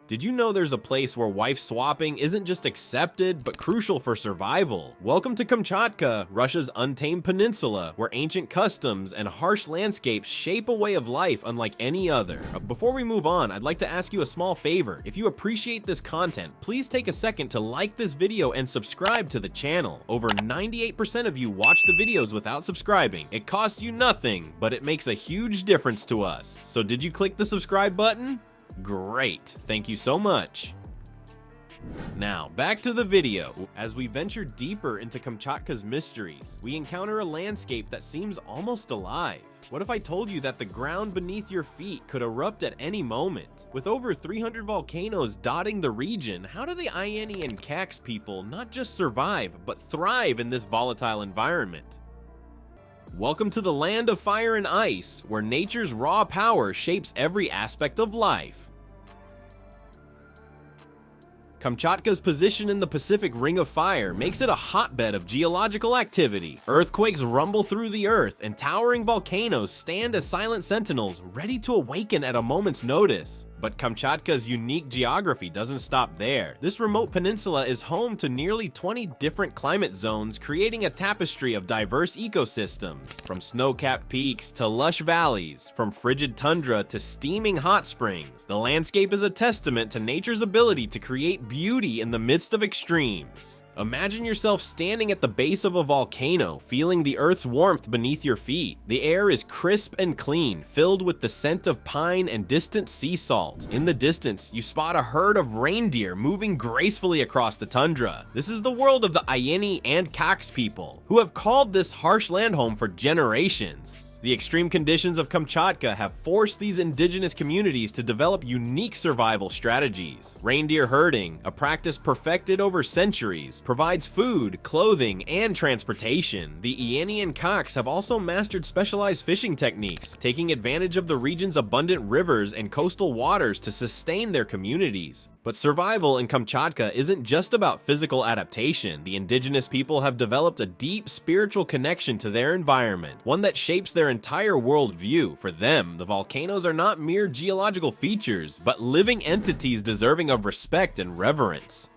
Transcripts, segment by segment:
Did you know there's a place where wife swapping isn't just accepted, but crucial for survival? Welcome to Kamchatka, Russia's untamed peninsula, where ancient customs and harsh landscapes shape a way of life unlike any other. Before we move on, I'd like to ask you a small favor. If you appreciate this content, please take a second to like this video and subscribe to the channel. Over 98% of you watch the videos without subscribing. It costs you nothing, but it makes a huge difference to us. So did you click the subscribe button? Great, thank you so much. Now, back to the video. As we venture deeper into Kamchatka's mysteries, we encounter a landscape that seems almost alive. What if I told you that the ground beneath your feet could erupt at any moment? With over 300 volcanoes dotting the region, how do the Ieni and Kax people not just survive, but thrive in this volatile environment? Welcome to the land of fire and ice, where nature's raw power shapes every aspect of life. Kamchatka's position in the Pacific Ring of Fire makes it a hotbed of geological activity. Earthquakes rumble through the earth, and towering volcanoes stand as silent sentinels, ready to awaken at a moment's notice. But Kamchatka's unique geography doesn't stop there. This remote peninsula is home to nearly 20 different climate zones, creating a tapestry of diverse ecosystems. From snow-capped peaks to lush valleys, from frigid tundra to steaming hot springs, the landscape is a testament to nature's ability to create beauty in the midst of extremes. Imagine yourself standing at the base of a volcano, feeling the earth's warmth beneath your feet. The air is crisp and clean, filled with the scent of pine and distant sea salt. In the distance, you spot a herd of reindeer moving gracefully across the tundra. This is the world of the Ieni and Kax people, who have called this harsh land home for generations. The extreme conditions of Kamchatka have forced these indigenous communities to develop unique survival strategies. Reindeer herding, a practice perfected over centuries, provides food, clothing, and transportation. The Ieni and Kax have also mastered specialized fishing techniques, taking advantage of the region's abundant rivers and coastal waters to sustain their communities. But survival in Kamchatka isn't just about physical adaptation. The indigenous people have developed a deep spiritual connection to their environment, one that shapes their entire worldview. For them, the volcanoes are not mere geological features, but living entities deserving of respect and reverence.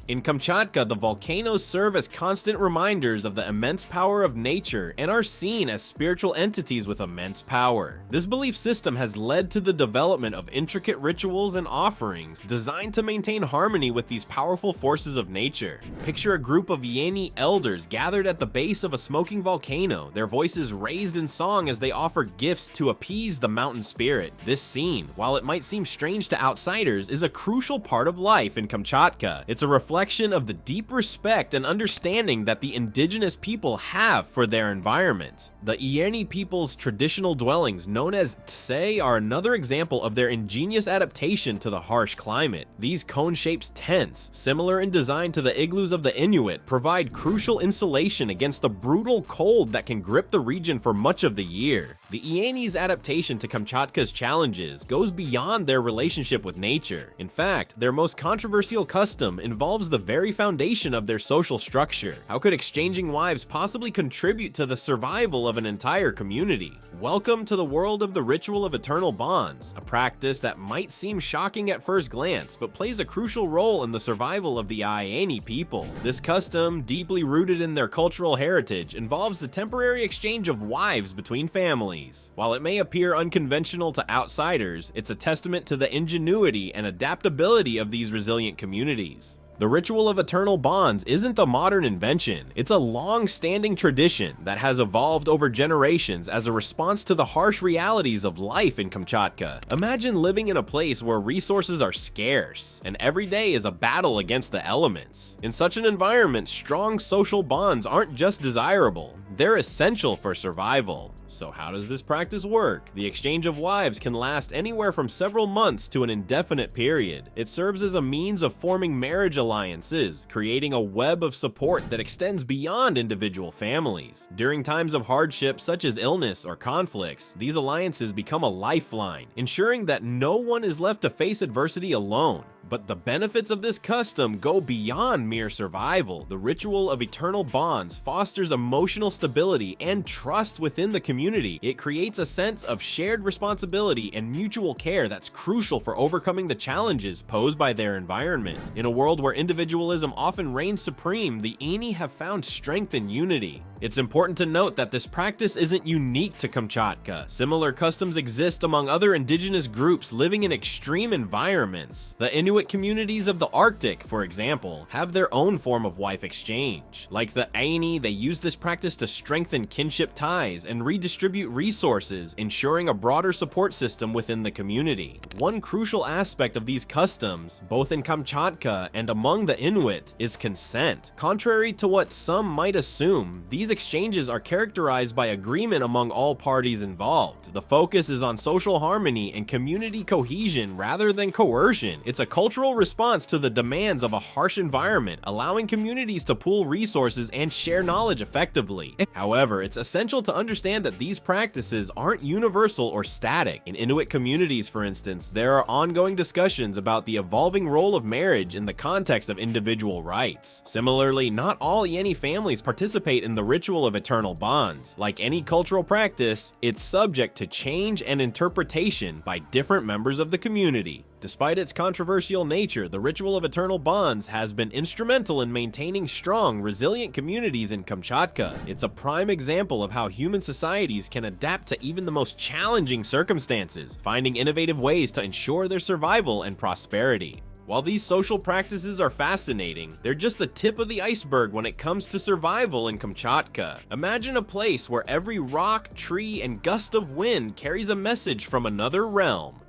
In Kamchatka, the volcanoes serve as constant reminders of the immense power of nature and are seen as spiritual entities with immense power. This belief system has led to the development of intricate rituals and offerings designed to maintain harmony with these powerful forces of nature. Picture a group of Ieni elders gathered at the base of a smoking volcano, their voices raised in song as they offer gifts to appease the mountain spirit. This scene, while it might seem strange to outsiders, is a crucial part of life in Kamchatka. It's a reflection of the deep respect and understanding that the indigenous people have for their environment. The Ieni people's traditional dwellings, known as tse, are another example of their ingenious adaptation to the harsh climate. These cone-shaped tents, similar in design to the igloos of the Inuit, provide crucial insulation against the brutal cold that can grip the region for much of the year. The Ieni's adaptation to Kamchatka's challenges goes beyond their relationship with nature. In fact, their most controversial custom involves the very foundation of their social structure. How could exchanging wives possibly contribute to the survival of an entire community? Welcome to the world of the ritual of eternal bonds, a practice that might seem shocking at first glance, but plays a crucial role in the survival of the Ieni people. This custom, deeply rooted in their cultural heritage, involves the temporary exchange of wives between families. While it may appear unconventional to outsiders, it's a testament to the ingenuity and adaptability of these resilient communities. The ritual of eternal bonds isn't a modern invention. It's a long-standing tradition that has evolved over generations as a response to the harsh realities of life in Kamchatka. Imagine living in a place where resources are scarce, and every day is a battle against the elements. In such an environment, strong social bonds aren't just desirable, they're essential for survival. So how does this practice work? The exchange of wives can last anywhere from several months to an indefinite period. It serves as a means of forming marriage alliances, creating a web of support that extends beyond individual families. During times of hardship such as illness or conflicts, these alliances become a lifeline, ensuring that no one is left to face adversity alone. But the benefits of this custom go beyond mere survival. The ritual of eternal bonds fosters emotional stability and trust within the community. It creates a sense of shared responsibility and mutual care that's crucial for overcoming the challenges posed by their environment. In a world where individualism often reigns supreme, the Ini have found strength in unity. It's important to note that this practice isn't unique to Kamchatka. Similar customs exist among other indigenous groups living in extreme environments. The Inuit communities of the Arctic, for example, have their own form of wife exchange. Like the Aini, they use this practice to strengthen kinship ties and redistribute resources, ensuring a broader support system within the community. One crucial aspect of these customs, both in Kamchatka and among the Inuit, is consent. Contrary to what some might assume, these exchanges are characterized by agreement among all parties involved. The focus is on social harmony and community cohesion rather than coercion. It's a cultural response to the demands of a harsh environment, allowing communities to pool resources and share knowledge effectively. However, it's essential to understand that these practices aren't universal or static. In Inuit communities, for instance, there are ongoing discussions about the evolving role of marriage in the context of individual rights. Similarly, not all Yeni families participate in the ritual of eternal bonds. Like any cultural practice, it's subject to change and interpretation by different members of the community. Despite its controversial nature, the ritual of eternal bonds has been instrumental in maintaining strong, resilient communities in Kamchatka. It's a prime example of how human societies can adapt to even the most challenging circumstances, finding innovative ways to ensure their survival and prosperity. While these social practices are fascinating, they're just the tip of the iceberg when it comes to survival in Kamchatka. Imagine a place where every rock, tree, and gust of wind carries a message from another realm.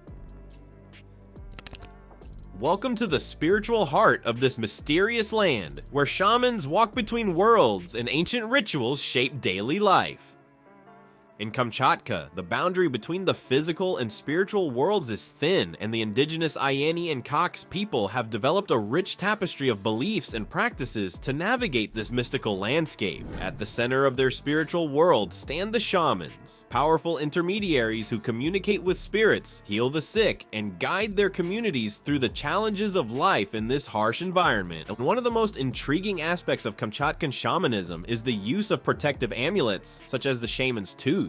Welcome to the spiritual heart of this mysterious land, where shamans walk between worlds and ancient rituals shape daily life. In Kamchatka, the boundary between the physical and spiritual worlds is thin, and the indigenous Ayeni and Cox people have developed a rich tapestry of beliefs and practices to navigate this mystical landscape. At the center of their spiritual world stand the shamans, powerful intermediaries who communicate with spirits, heal the sick, and guide their communities through the challenges of life in this harsh environment. And one of the most intriguing aspects of Kamchatkan shamanism is the use of protective amulets, such as the shaman's tooth.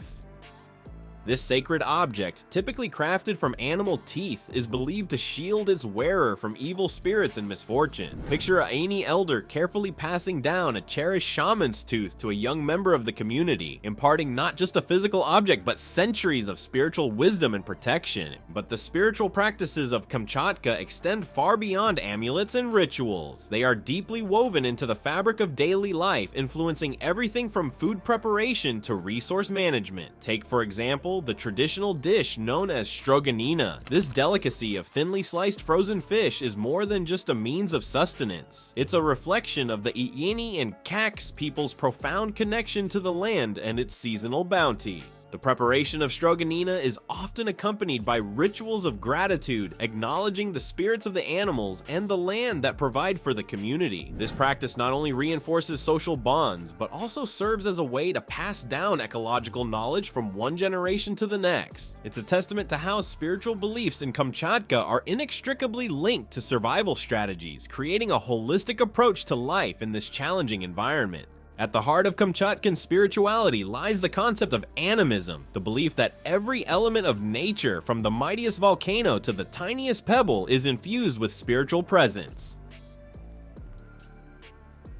This sacred object, typically crafted from animal teeth, is believed to shield its wearer from evil spirits and misfortune. Picture a Aini elder carefully passing down a cherished shaman's tooth to a young member of the community, imparting not just a physical object but centuries of spiritual wisdom and protection. But the spiritual practices of Kamchatka extend far beyond amulets and rituals. They are deeply woven into the fabric of daily life, influencing everything from food preparation to resource management. Take, for example, the traditional dish known as stroganina. This delicacy of thinly sliced frozen fish is more than just a means of sustenance. It's a reflection of the Iyini and Cax people's profound connection to the land and its seasonal bounty. The preparation of stroganina is often accompanied by rituals of gratitude, acknowledging the spirits of the animals and the land that provide for the community. This practice not only reinforces social bonds, but also serves as a way to pass down ecological knowledge from one generation to the next. It's a testament to how spiritual beliefs in Kamchatka are inextricably linked to survival strategies, creating a holistic approach to life in this challenging environment. At the heart of Kamchatkan spirituality lies the concept of animism, the belief that every element of nature, from the mightiest volcano to the tiniest pebble, is infused with spiritual presence.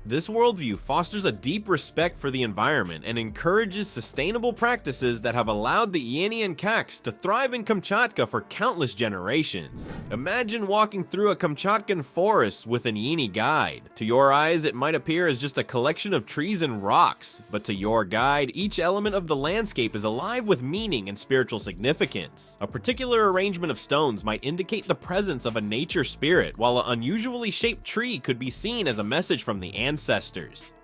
This worldview fosters a deep respect for the environment and encourages sustainable practices that have allowed the Iyeni and Cax to thrive in Kamchatka for countless generations. Imagine walking through a Kamchatkan forest with an Iyeni guide. To your eyes, it might appear as just a collection of trees and rocks, but to your guide, each element of the landscape is alive with meaning and spiritual significance. A particular arrangement of stones might indicate the presence of a nature spirit, while an unusually shaped tree could be seen as a message from the ancestors.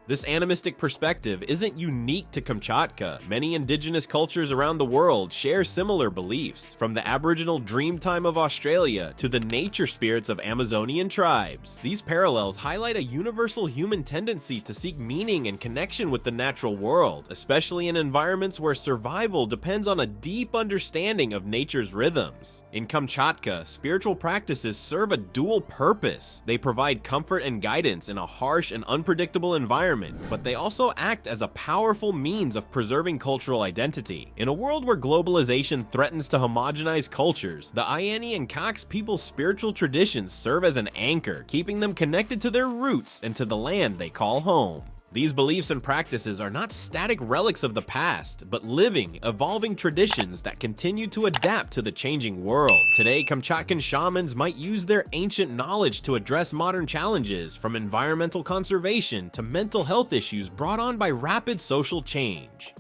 This animistic perspective isn't unique to Kamchatka. Many indigenous cultures around the world share similar beliefs, from the Aboriginal Dreamtime of Australia to the nature spirits of Amazonian tribes. These parallels highlight a universal human tendency to seek meaning and connection with the natural world, especially in environments where survival depends on a deep understanding of nature's rhythms. In Kamchatka, spiritual practices serve a dual purpose. They provide comfort and guidance in a harsh and unpredictable environment, but they also act as a powerful means of preserving cultural identity. In a world where globalization threatens to homogenize cultures, the Ayeni and Cox people's spiritual traditions serve as an anchor, keeping them connected to their roots and to the land they call home. These beliefs and practices are not static relics of the past, but living, evolving traditions that continue to adapt to the changing world. Today, Kamchatkan shamans might use their ancient knowledge to address modern challenges, from environmental conservation to mental health issues brought on by rapid social change.